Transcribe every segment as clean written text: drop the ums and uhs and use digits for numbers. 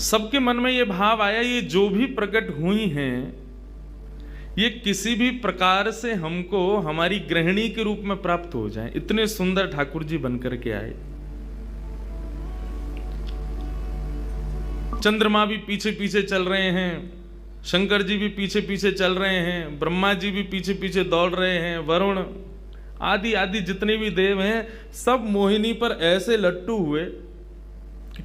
सबके मन में ये भाव आया, ये जो भी प्रकट हुई हैं ये किसी भी प्रकार से हमको हमारी गृहिणी के रूप में प्राप्त हो जाए। इतने सुंदर ठाकुर जी बनकर के आए। चंद्रमा भी पीछे पीछे चल रहे हैं, शंकर जी भी पीछे पीछे चल रहे हैं, ब्रह्मा जी भी पीछे पीछे दौड़ रहे हैं, वरुण आदि आदि जितने भी देव हैं सब मोहिनी पर ऐसे लट्टू हुए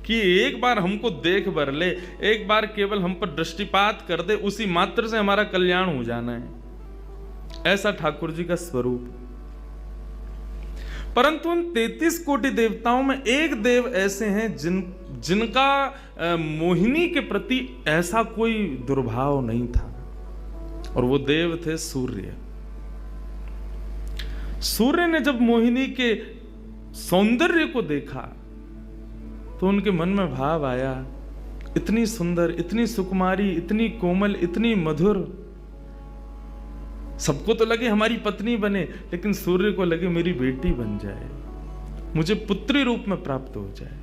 कि एक बार हमको देख बर ले, एक बार केवल हम पर दृष्टिपात कर दे, उसी मात्र से हमारा कल्याण हो जाना है। ऐसा ठाकुर जी का स्वरूप। परंतु उन 33 कोटि देवताओं में एक देव ऐसे हैं जिनका मोहिनी के प्रति ऐसा कोई दुर्भाव नहीं था, और वो देव थे सूर्य। सूर्य ने जब मोहिनी के सौंदर्य को देखा तो उनके मन में भाव आया, इतनी सुंदर, इतनी सुकुमारी, इतनी कोमल, इतनी मधुर। सबको तो लगे हमारी पत्नी बने, लेकिन सूर्य को लगे मेरी बेटी बन जाए, मुझे पुत्री रूप में प्राप्त हो जाए।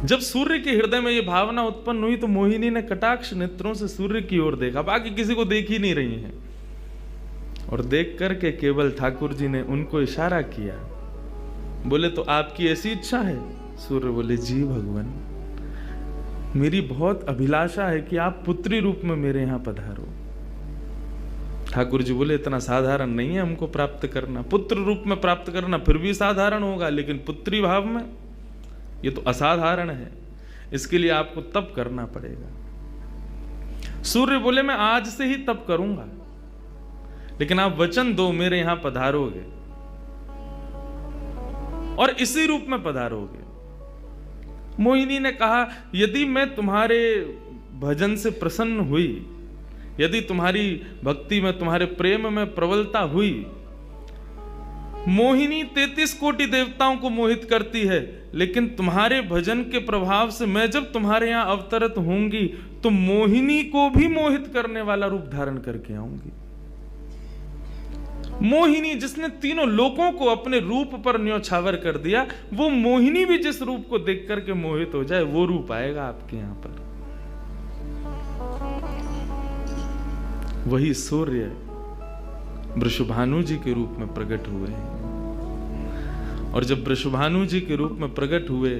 जब सूर्य के हृदय में यह भावना उत्पन्न हुई तो मोहिनी ने कटाक्ष नेत्रों से सूर्य की ओर देखा, बाकी किसी को देख ही नहीं रही हैं, और देख करके केवल ठाकुर जी ने उनको इशारा किया। बोले तो आपकी ऐसी इच्छा है? सूर्य बोले जी भगवान, मेरी बहुत अभिलाषा है कि आप पुत्री रूप में मेरे यहां पधारो। ठाकुर जी बोले इतना साधारण नहीं है हमको प्राप्त करना, पुत्र रूप में प्राप्त करना फिर भी साधारण होगा, लेकिन पुत्री भाव में ये तो असाधारण है, इसके लिए आपको तप करना पड़ेगा। सूर्य बोले मैं आज से ही तप करूंगा, लेकिन आप वचन दो मेरे यहां पधारोगे और इसी रूप में पधारोगे। मोहिनी ने कहा यदि मैं तुम्हारे भजन से प्रसन्न हुई, यदि तुम्हारी भक्ति में, तुम्हारे प्रेम में प्रबलता हुई, मोहिनी 33 कोटि देवताओं को मोहित करती है, लेकिन तुम्हारे भजन के प्रभाव से मैं जब तुम्हारे यहां अवतरित होंगी तो मोहिनी को भी मोहित करने वाला रूप धारण करके आऊंगी। मोहिनी जिसने तीनों लोकों को अपने रूप पर न्योछावर कर दिया, वो मोहिनी भी जिस रूप को देख करके मोहित हो जाए, वो रूप आएगा आपके यहां पर। वही सूर्य वृषभानु जी के रूप में प्रकट हुए हैं। और जब वृषभानु जी के रूप में प्रकट हुए,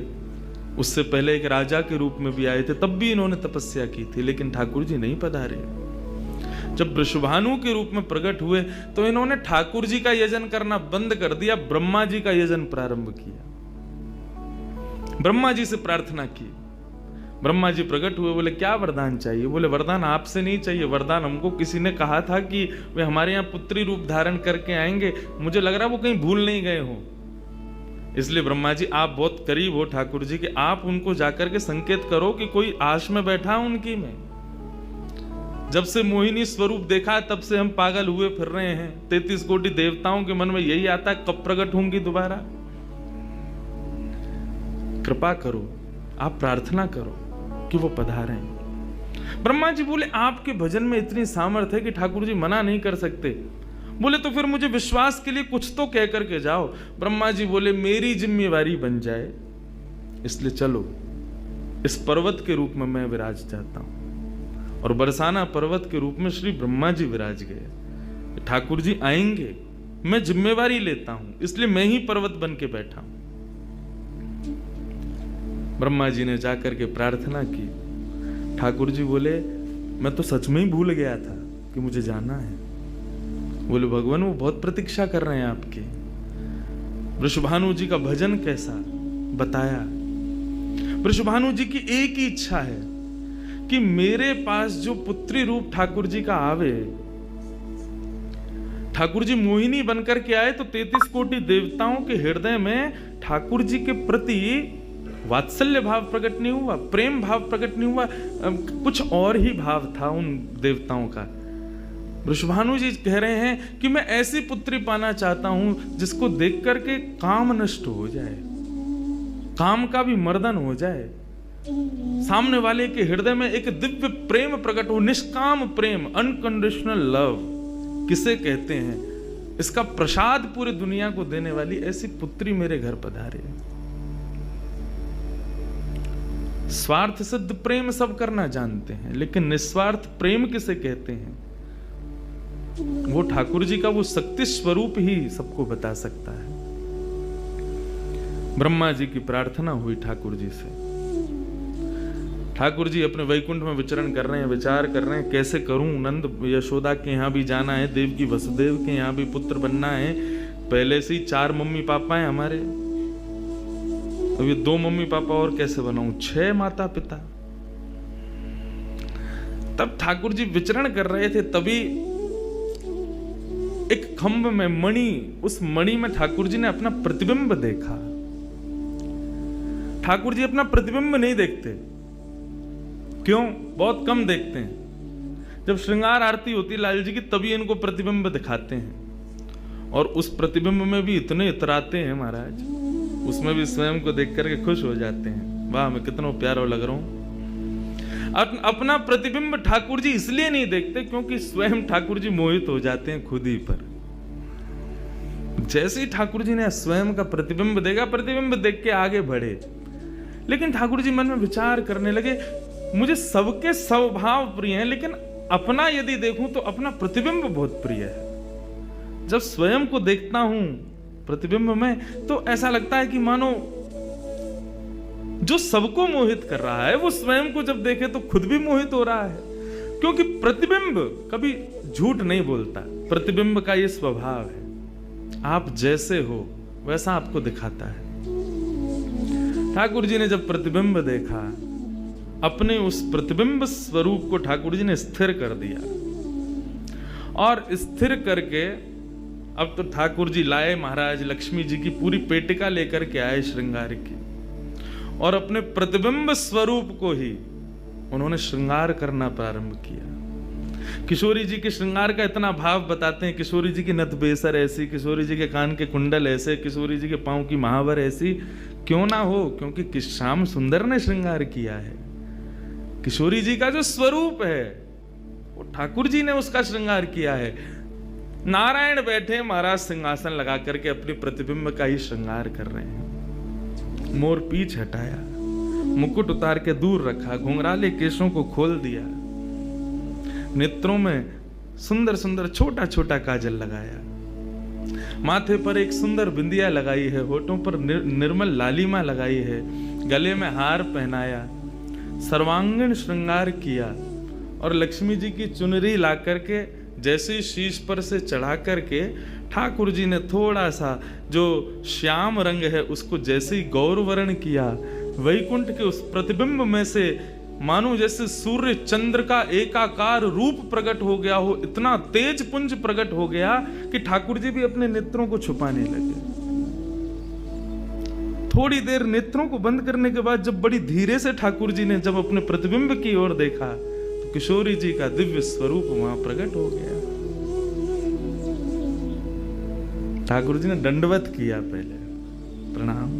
उससे पहले एक राजा के रूप में भी आए थे, तब भी इन्होंने तपस्या की थी, लेकिन ठाकुर जी नहीं पधारे। जब वृषभानु के रूप में प्रकट हुए तो इन्होंने ठाकुर जी का यजन करना बंद कर दिया, ब्रह्मा जी का यजन प्रारंभ किया। ब्रह्मा जी से प्रार्थना की। ब्रह्मा जी प्रकट हुए, बोले क्या वरदान चाहिए? बोले वरदान आपसे नहीं चाहिए, वरदान हमको किसी ने कहा था कि वे हमारे यहाँ पुत्री रूप धारण करके आएंगे, मुझे लग रहा वो कहीं भूल नहीं गए हो, इसलिए ब्रह्मा जी आप बहुत करीब हो ठाकुर जी के, आप उनको जाकर के संकेत करो कि कोई आश में बैठा उनकी में। जब से मोहिनी स्वरूप देखा तब से हम पागल हुए फिर रहे हैं। 33 कोटि देवताओं के मन में यही आता है कब प्रकट होंगी दोबारा। कृपा करो, आप प्रार्थना करो कि वो पधारें। ब्रह्मा जी बोले आपके भजन में इतनी सामर्थ्य है कि ठाकुर जी मना नहीं कर सकते। बोले तो फिर मुझे विश्वास के लिए कुछ तो कह करके जाओ। ब्रह्मा जी बोले मेरी जिम्मेवारी बन जाए, इसलिए चलो इस पर्वत के रूप में मैं विराज जाता हूं। और बरसाना पर्वत के रूप में श्री ब्रह्मा जी विराज गए। ठाकुर जी आएंगे, मैं जिम्मेवारी लेता हूं, इसलिए मैं ही पर्वत बन के बैठा हूं। ब्रह्मा जी ने जाकर के प्रार्थना की। ठाकुर जी बोले मैं तो सच में ही भूल गया था कि मुझे जाना है। बोले भगवान वो बहुत प्रतीक्षा कर रहे हैं आपकी। वृषभानु जी का भजन कैसा बताया। वृषभानु जी की एक ही इच्छा है कि मेरे पास जो पुत्री रूप ठाकुर जी का आवे, ठाकुर जी मोहिनी बनकर के आए तो 33 कोटि देवताओं के हृदय में ठाकुर जी के प्रति वात्सल्य भाव प्रकट नहीं हुआ, प्रेम भाव प्रकट नहीं हुआ, कुछ और ही भाव था उन देवताओं का। वृषभानु जी कह रहे हैं कि मैं ऐसी पुत्री पाना चाहता हूं जिसको देख करके काम नष्ट हो जाए, काम का भी मर्दन हो जाए, सामने वाले के हृदय में एक दिव्य प्रेम प्रकट हो, निष्काम प्रेम, अनकंडीशनल लव किसे कहते हैं, इसका प्रसाद पूरी दुनिया को देने वाली ऐसी पुत्री मेरे घर पधारे। स्वार्थ सिद्ध प्रेम सब करना जानते हैं, लेकिन निस्वार्थ प्रेम किसे कहते हैं, वो ठाकुर जी का वो शक्ति स्वरूप ही सबको बता सकता है। ब्रह्मा जी की प्रार्थना हुई ठाकुर जी से। ठाकुर जी अपने वैकुंठ में विचरण कर रहे हैं, विचार कर रहे हैं कैसे करूं, नंद यशोदा के यहाँ भी जाना है, देवकी वसुदेव के यहाँ भी पुत्र बनना है, पहले से ही 4 मम्मी पापा हैं हमारे, अब ये 2 मम्मी पापा और कैसे बनाऊं, 6 माता पिता। तब ठाकुर जी विचरण कर रहे थे, तभी एक खंभ में मणि, उस मणि में ठाकुर जी ने अपना प्रतिबिंब देखा। ठाकुर जी अपना प्रतिबिंब नहीं देखते, क्यों? बहुत कम देखते हैं। जब श्रृंगार आरती होती लाल जी की, तभी इनको प्रतिबिंब दिखाते हैं, और उस प्रतिबिंब में भी इतने इतराते हैं महाराज, उसमें भी स्वयं को देख करके खुश हो जाते हैं, वाह मैं कितना प्यारा लग रहा हूं। अपना प्रतिबिंब ठाकुर जी इसलिए नहीं देखते क्योंकि स्वयं ठाकुर जी मोहित हो जाते हैं खुद ही पर। जैसे ही ठाकुर जी ने स्वयं का प्रतिबिंब देखा, प्रतिबिंब देख के आगे बढ़े, लेकिन ठाकुर जी मन में विचार करने लगे, मुझे सबके स्वभाव प्रिय हैं, लेकिन अपना यदि देखूं तो अपना प्रतिबिंब बहुत प्रिय है। जब स्वयं को देखता हूं प्रतिबिंब में, तो ऐसा लगता है कि मानो जो सबको मोहित कर रहा है वो स्वयं को जब देखे तो खुद भी मोहित हो रहा है, क्योंकि प्रतिबिंब कभी झूठ नहीं बोलता। प्रतिबिंब का ये स्वभाव है, आप जैसे हो वैसा आपको दिखाता है। ठाकुर जी ने जब प्रतिबिंब देखा, अपने उस प्रतिबिंब स्वरूप को ठाकुर जी ने स्थिर कर दिया, और स्थिर करके अब तो ठाकुर जी लाए महाराज लक्ष्मी जी की पूरी पेटिका लेकर के आए श्रृंगार की, और अपने प्रतिबिंब स्वरूप को ही उन्होंने श्रृंगार करना प्रारंभ किया। किशोरी जी के श्रृंगार का इतना भाव बताते हैं, किशोरी जी की नथ बेसर ऐसी, किशोरी जी के कान के कुंडल ऐसे, किशोरी जी के पांव की महावर ऐसी, क्यों ना हो, क्योंकि श्याम सुंदर ने श्रृंगार किया है। किशोरी जी का जो स्वरूप है वो ठाकुर जी ने उसका श्रृंगार किया है। नारायण बैठे महाराज सिंहासन लगा करके अपने प्रतिबिंब का ही श्रृंगार कर रहे हैं। मोर पीछ हटाया, मुकुट उतार के दूर रखा, घुंघराले केशों को खोल दिया, नेत्रों में सुंदर सुंदर छोटा छोटा काजल लगाया, माथे पर एक सुंदर बिंदिया लगाई है, होठों पर निर्मल लालिमा लगाई है, गले में हार पहनाया, सर्वांगीण श्रृंगार किया, और लक्ष्मी जी की चुनरी ला करके जैसे शीश पर से चढ़ा करके ठाकुर जी ने थोड़ा सा जो श्याम रंग है उसको जैसे ही गौर वर्ण किया, वैकुंठ के उस प्रतिबिंब में से मानो जैसे सूर्य चंद्र का एकाकार रूप प्रकट हो गया हो, इतना तेज पुंज प्रकट हो गया कि ठाकुर जी भी अपने नेत्रों को छुपाने लगे। थोड़ी देर नेत्रों को बंद करने के बाद जब बड़ी धीरे से ठाकुर जी ने जब अपने प्रतिबिंब की ओर देखा, तो किशोरी जी का दिव्य स्वरूप वहां प्रकट हो गया। ठाकुर जी ने दंडवत किया, पहले प्रणाम,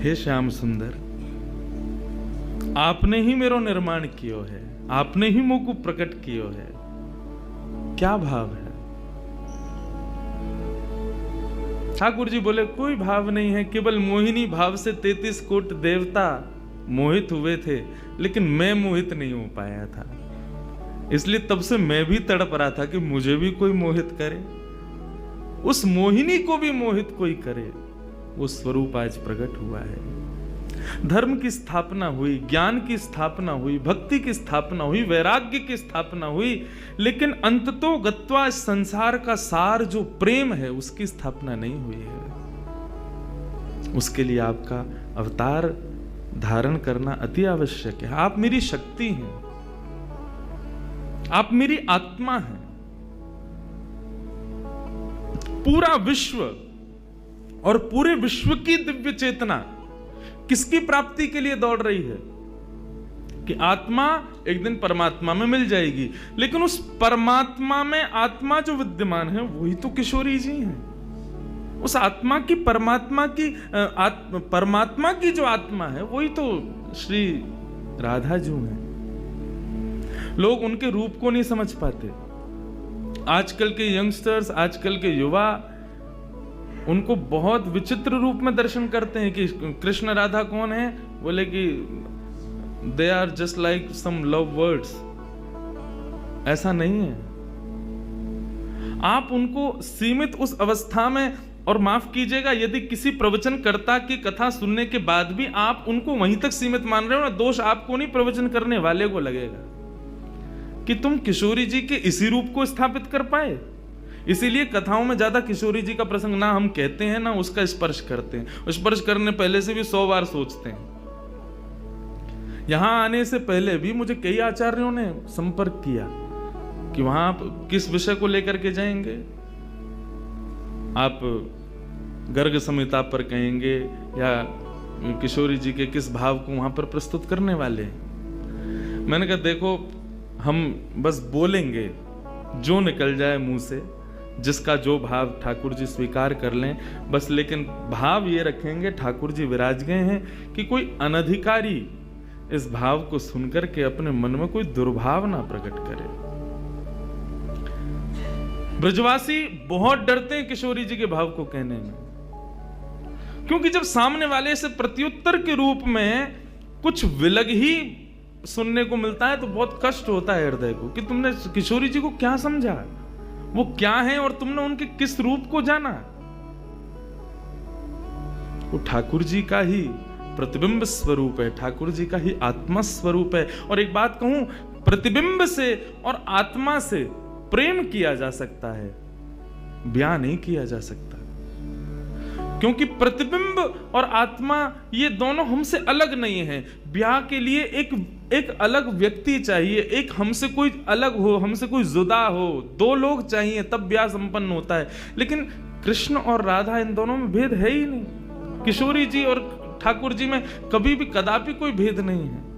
हे श्याम सुंदर, आपने ही मेरो निर्माण कियो है, आपने ही मोको प्रकट कियो है। क्या भाव है? ठाकुर जी बोले कोई भाव नहीं है, केवल मोहिनी भाव से 33 कोट देवता मोहित हुए थे, लेकिन मैं मोहित नहीं हो पाया था, इसलिए तब से मैं भी तड़प रहा था कि मुझे भी कोई मोहित करे, उस मोहिनी को भी मोहित कोई करे। वो स्वरूप आज प्रकट हुआ है। धर्म की स्थापना हुई, ज्ञान की स्थापना हुई, भक्ति की स्थापना हुई, वैराग्य की स्थापना हुई, लेकिन अंततो गत्वा संसार का सार जो प्रेम है उसकी स्थापना नहीं हुई है। उसके लिए आपका अवतार धारण करना अति आवश्यक है। आप मेरी शक्ति हैं, आप मेरी आत्मा हैं। पूरा विश्व और पूरे विश्व की दिव्य चेतना किसकी प्राप्ति के लिए दौड़ रही है? कि आत्मा एक दिन परमात्मा में मिल जाएगी, लेकिन उस परमात्मा में आत्मा जो विद्यमान है वही तो किशोरी जी हैं। उस आत्मा की परमात्मा की जो आत्मा है वही तो श्री राधा जी हैं। लोग उनके रूप को नहीं समझ पाते। आजकल के यंगस्टर्स, आजकल के युवा उनको बहुत विचित्र रूप में दर्शन करते हैं कि कृष्ण राधा कौन है, बोले कि they are just like some love words. ऐसा नहीं है। आप उनको सीमित उस अवस्था में, और माफ कीजिएगा यदि किसी प्रवचनकर्ता की कथा सुनने के बाद भी आप उनको वहीं तक सीमित मान रहे हो ना, दोष आपको नहीं, प्रवचन करने वाले को लगेगा कि तुम किशोरी जी के इसी रूप को स्थापित कर पाए। इसीलिए कथाओं में ज्यादा किशोरी जी का प्रसंग ना हम कहते हैं ना उसका स्पर्श करते हैं। स्पर्श करने पहले से भी 100 बार सोचते हैं। यहां आने से पहले भी मुझे कई आचार्यों ने संपर्क किया कि वहां आप किस विषय को लेकर के जाएंगे, आप गर्ग संहिता पर कहेंगे या किशोरी जी के किस भाव को वहां पर प्रस्तुत करने वाले हैं। मैंने कहा देखो, हम बस बोलेंगे जो निकल जाए मुंह से, जिसका जो भाव ठाकुर जी स्वीकार कर लें बस, लेकिन भाव ये रखेंगे ठाकुर जी विराज गए हैं कि कोई अनधिकारी इस भाव को सुनकर के अपने मन में कोई दुर्भाव ना प्रकट करे। ब्रजवासी बहुत डरते हैं किशोरी जी के भाव को कहने में, क्योंकि जब सामने वाले से प्रत्युत्तर के रूप में कुछ विलग ही सुनने को मिलता है तो बहुत कष्ट होता है हृदय को कि तुमने किशोरी जी को क्या समझा, वो क्या है और तुमने उनके किस रूप को जाना। वो ठाकुर जी का ही प्रतिबिंब स्वरूप है, ठाकुर जी का ही आत्मा स्वरूप है। और एक बात कहूं, प्रतिबिंब से और आत्मा से प्रेम किया जा सकता है, ब्याह नहीं किया जा सकता, क्योंकि प्रतिबिंब और आत्मा ये दोनों हमसे अलग नहीं है। ब्याह के लिए एक अलग व्यक्ति चाहिए, एक हमसे कोई अलग हो, हमसे कोई जुदा हो, 2 लोग चाहिए तब ब्याह संपन्न होता है। लेकिन कृष्ण और राधा, इन दोनों में भेद है ही नहीं। किशोरी जी और ठाकुर जी में कभी भी कदापि कोई भेद नहीं है।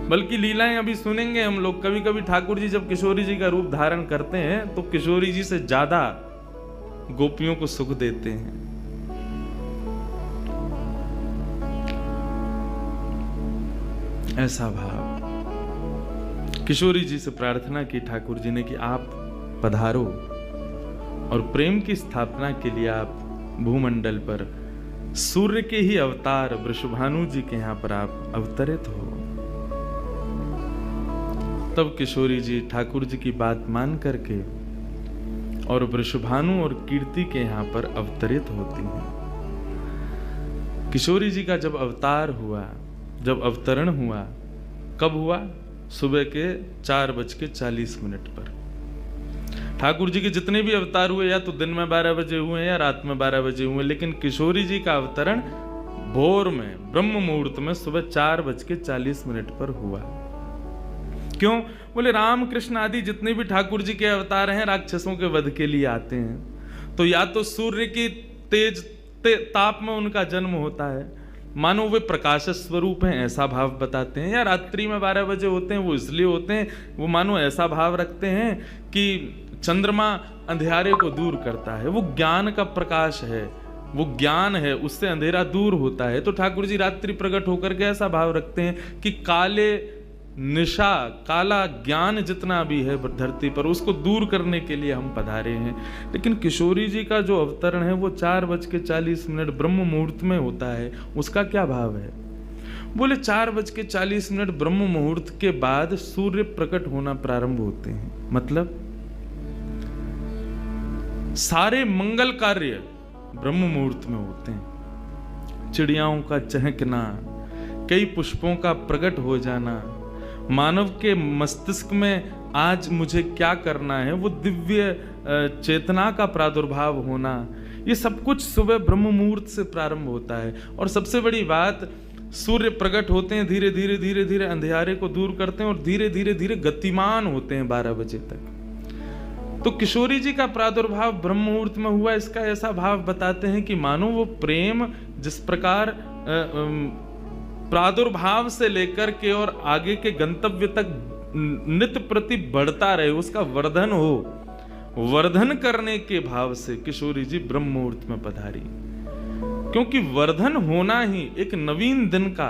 बल्कि लीलाएं अभी सुनेंगे हम लोग, कभी कभी ठाकुर जी जब किशोरी जी का रूप धारण करते हैं तो किशोरी जी से ज्यादा गोपियों को सुख देते हैं। ऐसा भाव किशोरी जी से प्रार्थना की ठाकुर जी ने कि आप पधारो और प्रेम की स्थापना के लिए आप भूमंडल पर सूर्य के ही अवतार वृषभानु जी के यहां पर आप अवतरित हो। तब किशोरी जी ठाकुर जी की बात मान करके और वृषभानु और कीर्ति के यहां पर अवतरित होती हैं। किशोरी जी का जब अवतार हुआ, जब अवतरण हुआ, कब हुआ? सुबह के 4:40 पर। ठाकुर जी के जितने भी अवतार हुए या तो दिन में 12 बजे हुए या रात में 12 बजे हुए, लेकिन किशोरी जी का अवतरण भोर में ब्रह्म मुहूर्त में सुबह 4:40 पर हुआ। क्यों? बोले राम कृष्ण आदि जितने भी ठाकुर जी के अवतार हैं राक्षसों के वध के लिए आते हैं, तो या तो सूर्य की तेज ताप में उनका जन्म होता है, मानो वे प्रकाश स्वरूप हैं ऐसा भाव बताते हैं, या रात्रि में 12 बजे होते हैं, वो इसलिए होते हैं, वो मानो ऐसा भाव रखते हैं कि चंद्रमा अंधेरे को दूर करता है, वो ज्ञान का प्रकाश है, वो ज्ञान है, उससे अंधेरा दूर होता है। तो ठाकुर जी रात्रि प्रकट होकर के ऐसा भाव रखते हैं कि काले निशा, काला ज्ञान जितना भी है धरती पर, उसको दूर करने के लिए हम पधारे हैं। लेकिन किशोरी जी का जो अवतरण है वो 4:40 ब्रह्म मुहूर्त में होता है। उसका क्या भाव है? बोले 4:40 ब्रह्म मुहूर्त के बाद सूर्य प्रकट होना प्रारंभ होते हैं। मतलब सारे मंगल कार्य ब्रह्म मुहूर्त में होते हैं। चिड़ियाओं का चहकना, कई पुष्पों का प्रकट हो जाना, मानव के मस्तिष्क में आज मुझे क्या करना है, वो दिव्य चेतना का प्रादुर्भाव होना, ये सब कुछ सुबह ब्रह्म मुहूर्त से प्रारंभ होता है। और सबसे बड़ी बात, सूर्य प्रकट होते हैं, धीरे धीरे धीरे धीरे अंधेरे को दूर करते हैं और धीरे धीरे धीरे गतिमान होते हैं 12 बजे तक। तो किशोरी जी का प्रादुर्भाव ब्रह्म मुहूर्त में हुआ, इसका ऐसा भाव बताते हैं कि मानो वो प्रेम जिस प्रकार प्रादुर्भाव से लेकर के और आगे के गंतव्य तक नित्य प्रति बढ़ता रहे, उसका वर्धन हो, वर्धन करने के भाव से किशोरी जी ब्रह्म मुहूर्त में पधारी। क्योंकि वर्धन होना ही एक नवीन दिन का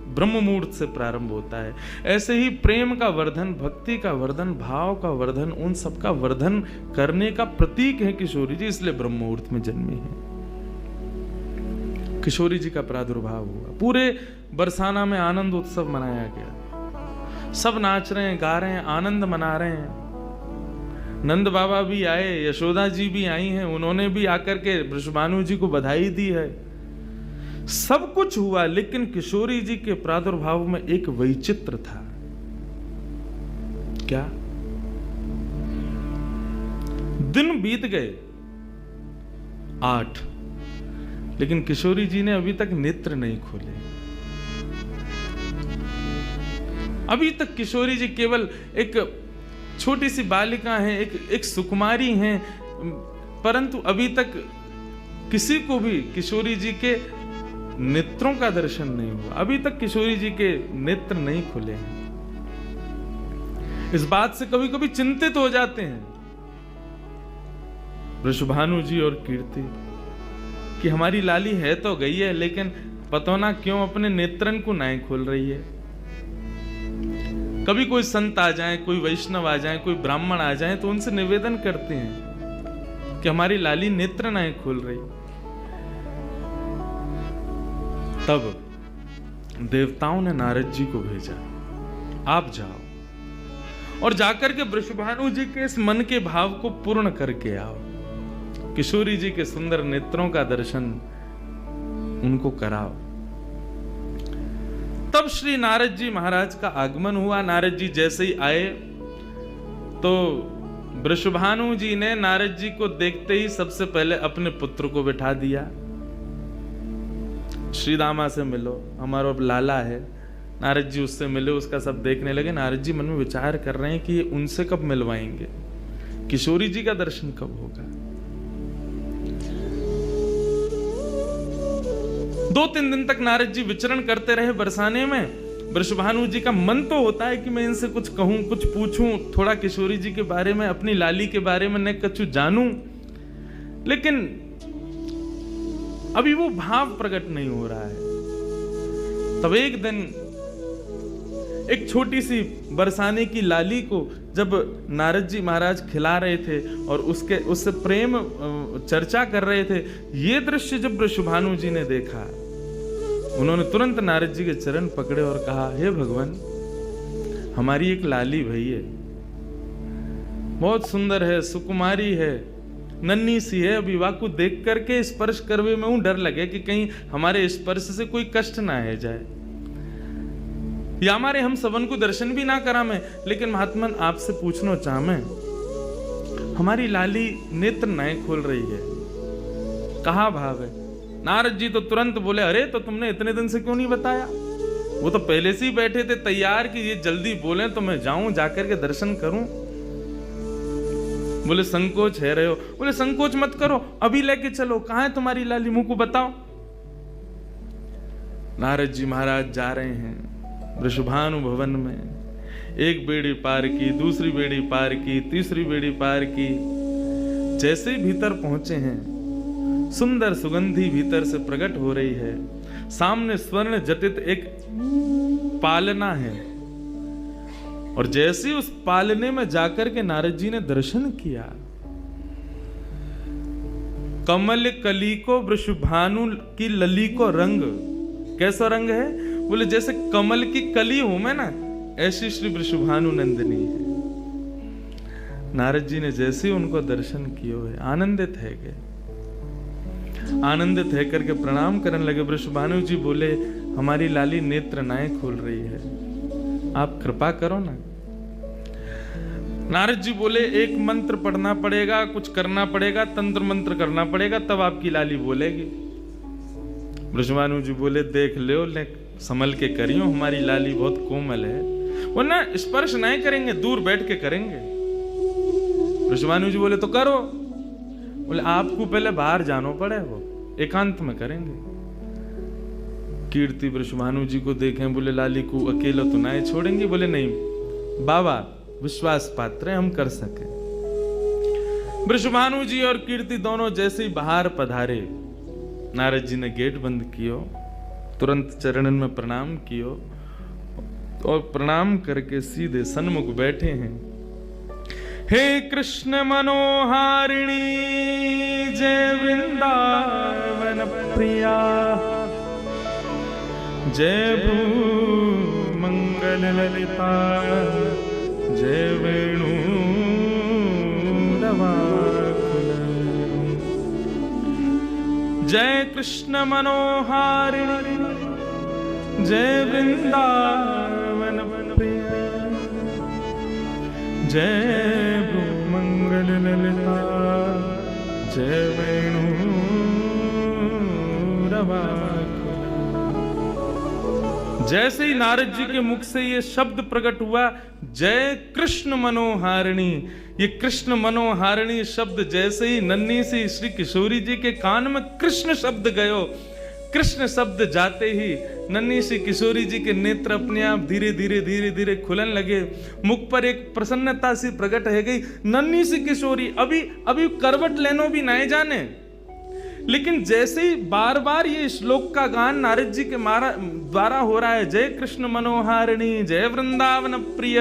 ब्रह्म मुहूर्त से प्रारंभ होता है। ऐसे ही प्रेम का वर्धन, भक्ति का वर्धन, भाव का वर्धन, उन सब का वर्धन करने का प्रतीक है किशोरी जी, इसलिए ब्रह्म मुहूर्त में जन्मी है। किशोरी जी का प्रादुर्भाव हुआ, पूरे बरसाना में आनंद उत्सव मनाया गया, सब नाच रहे हैं, गा रहे हैं, आनंद मना रहे हैं। नंद बाबा भी आए, यशोदा जी भी आई हैं, उन्होंने भी आकर के वृषभानु जी को बधाई दी है। सब कुछ हुआ, लेकिन किशोरी जी के प्रादुर्भाव में एक वैचित्र था। क्या? दिन बीत गए 8, लेकिन किशोरी जी ने अभी तक नेत्र नहीं खोले। अभी तक किशोरी जी केवल एक छोटी सी बालिका हैं, एक सुकुमारी हैं, परंतु अभी तक किसी को भी किशोरी जी के नेत्रों का दर्शन नहीं हुआ। अभी तक किशोरी जी के नेत्र नहीं खुले हैं। इस बात से कभी कभी चिंतित हो जाते हैं वृषभानु जी और कीर्ति कि हमारी लाली है तो गई है, लेकिन पता ना क्यों अपने नेत्रन को नहीं खोल रही है। कभी कोई संत आ जाए, कोई वैष्णव आ जाए, कोई ब्राह्मण आ जाए, तो उनसे निवेदन करते हैं कि हमारी लाली नेत्र नहीं खोल रही। तब देवताओं ने नारद जी को भेजा, आप जाओ और जाकर के वृषभानु जी के इस मन के भाव को पूर्ण करके आओ। किशोरी जी के सुंदर नेत्रों का दर्शन उनको कराओ। तब श्री नारद जी महाराज का आगमन हुआ। नारद जी जैसे ही आए तो वृषभानु जी ने नारद जी को देखते ही सबसे पहले अपने पुत्र को बिठा दिया। श्री दामा से मिलो, हमारा लाला है। नारद जी उससे मिले, उसका सब देखने लगे। नारद जी मन में विचार कर रहे हैं कि उनसे कब मिलवाएंगे, किशोरी जी का दर्शन कब होगा। 2-3 दिन तक नारद जी विचरण करते रहे बरसाने में। वृषभानु जी का मन तो होता है कि मैं इनसे कुछ कहूं, कुछ पूछूं, थोड़ा किशोरी जी के बारे में, अपनी लाली के बारे में न कुछ जानूं, लेकिन अभी वो भाव प्रकट नहीं हो रहा है। तब एक दिन एक छोटी सी बरसाने की लाली को जब नारद जी महाराज खिला रहे थे और उससे प्रेम चर्चा कर रहे थे, ये दृश्य जब वृषभानु जी ने देखा, उन्होंने तुरंत नारद जी के चरण पकड़े और कहा, हे भगवान, हमारी एक लाली भई है, बहुत सुंदर है, सुकुमारी है, नन्ही सी है। अभी वाकु देख करके स्पर्श करवे में ऊं डर लगे कि कहीं हमारे स्पर्श से कोई कष्ट ना है जाए, या हमारे हम सबन को दर्शन भी ना करा में। लेकिन महात्मन आपसे पूछना चाह मैं, हमारी लाली नेत्र नहीं खोल रही है, कहा भाव है? नारद जी तो तुरंत बोले, अरे तो तुमने इतने दिन से क्यों नहीं बताया? वो तो पहले से ही बैठे थे तैयार कि ये जल्दी बोले तो मैं जाऊं, जाकर के दर्शन करूं। बोले संकोच है रहे हो? बोले संकोच मत करो, अभी लेके चलो। कहां है तुम्हारी लाली, मुंह को बताओ। नारद जी महाराज जा रहे हैं वृषभानु भवन में। एक बेड़ी पार की, दूसरी बेड़ी पार की, तीसरी बेड़ी पार की। जैसे ही भीतर पहुंचे हैं, सुंदर सुगंधी भीतर से प्रकट हो रही है। सामने स्वर्ण जटित एक पालना है, और जैसे उस पालने में जाकर के नारद जी ने दर्शन किया, कमल कली को वृषभानु की लली को रंग, कैसा रंग है? बोले जैसे कमल की कली हो मैं ना, ऐसी श्री वृषभानु नंदिनी है। नारद जी ने जैसे उनको दर्शन किए हुए आनंदित है गए। आनंदित है करके प्रणाम करने लगे। वृषभानु जी बोले, हमारी लाली नेत्र नाए खोल रही है, आप कृपा करो ना। नारद जी बोले, एक मंत्र पढ़ना पड़ेगा, कुछ करना पड़ेगा, तंत्र मंत्र करना पड़ेगा, तब आपकी लाली बोलेगी। वृषभानु जी बोले, देख लो, ले संभल के करियो, हमारी लाली बहुत कोमल है, वो ना स्पर्श नहीं करेंगे, दूर बैठ के करेंगे। वृषभानु जी बोले, तो करो। बोले, आपको पहले बाहर जानो पड़े, वो एकांत में करेंगे। कीर्ति वृषभानु जी को देखें, बोले, लाली को अकेला तो नहीं छोड़ेंगे? बोले, नहीं बाबा, विश्वास पात्र हम कर सके। वृषभानु जी और कीर्ति दोनों जैसे ही बाहर पधारे, नारद जी ने गेट बंद किया तुरंत चरणन में प्रणाम कियो और प्रणाम करके सीधे सन्मुख बैठे हैं। हे कृष्ण मनोहारिणी जय वृंदावन प्रिया, जय भ्रू मंगल ललिता, जय वेणु रवाकुल, जय कृष्ण मनोहारिणी जय वृंदावन प्रिया, जय भ्रू मंगल ललिता, जय वेणु रवाकुल। जैसे ही नारद जी के मुख से ये शब्द प्रकट हुआ, जय कृष्ण मनोहारिणी, ये कृष्ण मनोहारिणी शब्द जैसे ही नन्ही सी श्री किशोरी जी के कान में कृष्ण शब्द गयो, कृष्ण शब्द जाते ही नन्ही सी किशोरी जी के नेत्र अपने आप धीरे धीरे धीरे धीरे खुलन लगे, मुख पर एक प्रसन्नता सी प्रकट है गई। नन्ही सी किशोरी अभी करवट लेनो भी नहीं जाने, लेकिन जैसे ही बार बार ये श्लोक का गान नारद जी के द्वारा हो रहा है, जय कृष्ण मनोहारिणी जय वृंदावन प्रिय,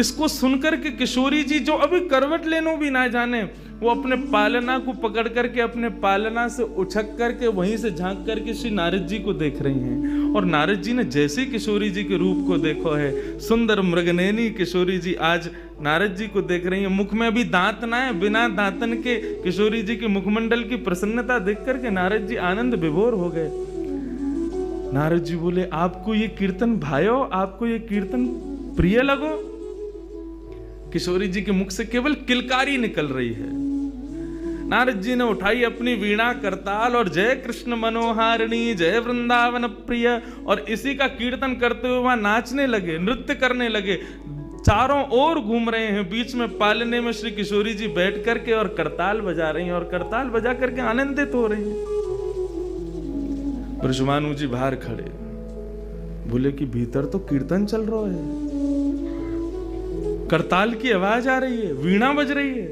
इसको सुनकर के किशोरी जी जो अभी करवट लेनो भी ना जाने, वो अपने पालना को पकड़ करके अपने पालना से उछक करके वहीं से झांक करके श्री नारद जी को देख रही हैं। और नारद जी ने जैसे किशोरी जी के रूप को देखो है, सुंदर मृगनयनी किशोरी जी आज नारद जी को देख रही हैं। मुख में भी दांत ना है, बिना दांतन के किशोरी जी के मुखमंडल की प्रसन्नता देख करके नारद जी आनंद विभोर हो गए। नारद जी बोले, आपको ये कीर्तन भायो, आपको ये कीर्तन प्रिय लगो? किशोरी जी के मुख से केवल किलकारी निकल रही है। नारद जी ने उठाई अपनी वीणा करताल और जय कृष्ण मनोहारिणी जय वृंदावन प्रिय, और इसी का कीर्तन करते हुए वहां नाचने लगे, नृत्य करने लगे, चारों ओर घूम रहे हैं। बीच में पालने में श्री किशोरी जी बैठ करके और करताल बजा रही हैं, और करताल बजा करके आनंदित हो रही हैं। ब्रजभानु जी बाहर खड़े बोले कि भीतर तो कीर्तन चल रहा है, करताल की आवाज आ रही है, वीणा बज रही है।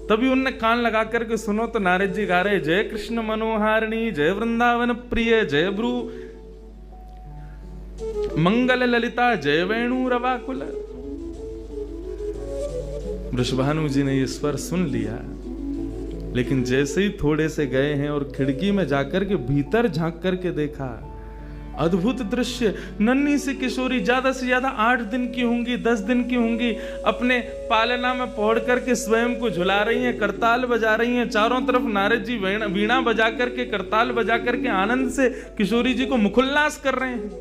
तभी उनने कान लगा करके सुनो तो नारद जी गा रहे, जय कृष्ण मनोहारिणी जय वृंदावन प्रिय, जय भ्रू मंगल ललिता, जय वेणु रवाकुल। वृषभानु जी ने ये स्वर सुन लिया, लेकिन जैसे ही थोड़े से गए हैं और खिड़की में जाकर के भीतर झांक करके देखा, अद्भुत दृश्य। नन्ही सी किशोरी ज्यादा से ज्यादा 8 दिन की होंगी, 10 दिन की होंगी, अपने पालना में पहुंच करके स्वयं को झुला रही हैं, करताल बजा रही हैं। चारों तरफ नारद जी वीणा बजा करके, करताल बजा करके आनंद से किशोरी जी को मुखोल्लास कर रहे हैं।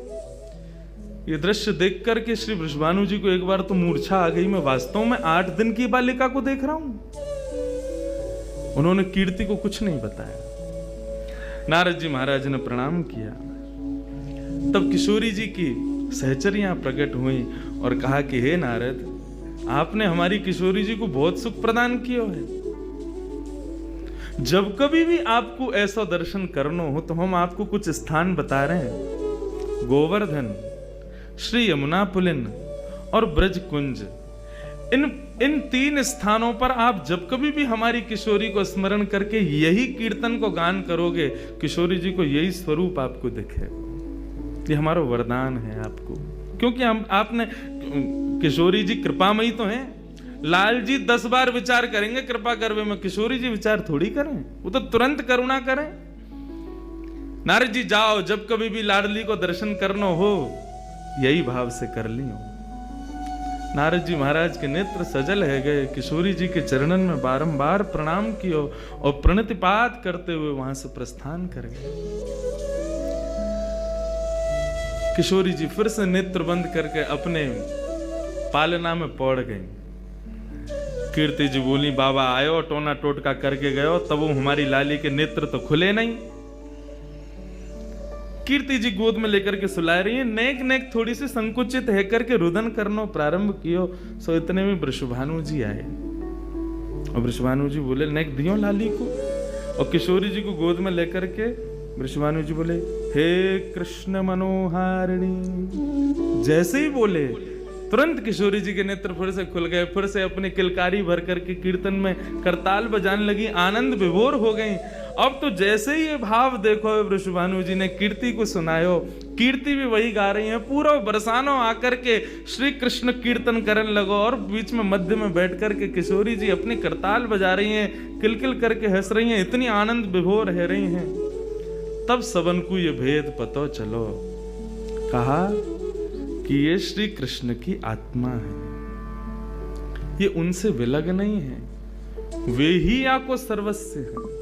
ये दृश्य देख करके श्री वृषभानु जी को एक बार तो मूर्छा आ गई, मैं वास्तव में 8 दिन की बालिका को देख रहा हूं। उन्होंने कीर्ति को कुछ नहीं बताया। नारद जी महाराज ने प्रणाम किया। तब किशोरी जी की सहचरियां प्रकट हुई और कहा कि हे नारद, आपने हमारी किशोरी जी को बहुत सुख प्रदान किया है। जब कभी भी आपको ऐसा दर्शन करना हो तो हम आपको कुछ स्थान बता रहे हैं। गोवर्धन, श्री यमुना पुलिन और ब्रज कुंज, इन 3 स्थानों पर आप जब कभी भी हमारी किशोरी को स्मरण करके यही कीर्तन को गान करोगे, किशोरी जी को यही स्वरूप आपको दिखेगा। ये हमारा वरदान है आपको, क्योंकि आपने किशोरी जी कृपामयी तो हैं। लाल जी 10 बार विचार करेंगे कृपा करवे में, किशोरी जी विचार थोड़ी करें, वो तो तुरंत करुणा करें। नारद जी जाओ, जब कभी भी लाडली को दर्शन करना हो यही भाव से कर लियो। नारद जी महाराज के नेत्र सजल है गए, किशोरी जी के चरणन में बारंबार प्रणाम कियो और प्रणतिपात करते हुए वहां से प्रस्थान कर गए। किशोरी जी फिर से नेत्र बंद करके अपने पालना में पड़ गई। कीर्ति जी बोली, बाबा आयो टोना टोटका करके गयो, तब वो हमारी लाली के नेत्र तो खुले नहीं। कीर्ति जी गोद में लेकर के सुला रही है, नेक नेक थोड़ी सी संकुचित है करके रुदन करना प्रारंभ कियो। सो इतने में वृषभानु जी आए और वृषभानु जी बोले, नेक दियो लाली को। और किशोरी जी को गोद में लेकर के वृषभानु जी बोले, हे कृष्ण मनोहारिणी। जैसे ही बोले तुरंत किशोरी जी के नेत्र फिर से खुल गए, फिर से अपनी किलकारी भर करके कीर्तन में करताल बजाने लगी, आनंद विभोर हो गई। अब तो जैसे ही ये भाव देखो वृषभानु जी ने कीर्ति को सुनायो, कीर्ति भी वही गा रही है, पूरा बरसानो आकर के श्री कृष्ण कीर्तन करने लगो, और बीच में मध्य में बैठ कर के किशोरी जी अपनी करताल बजा रही हैं, किलकिल करके हंस रही हैं, इतनी आनंद विभोर रह रही हैं। तब सबन को ये भेद पतो चलो, कहा कि ये श्री कृष्ण की आत्मा है, ये उनसे विलग नहीं है, वे ही या को सर्वस्व है।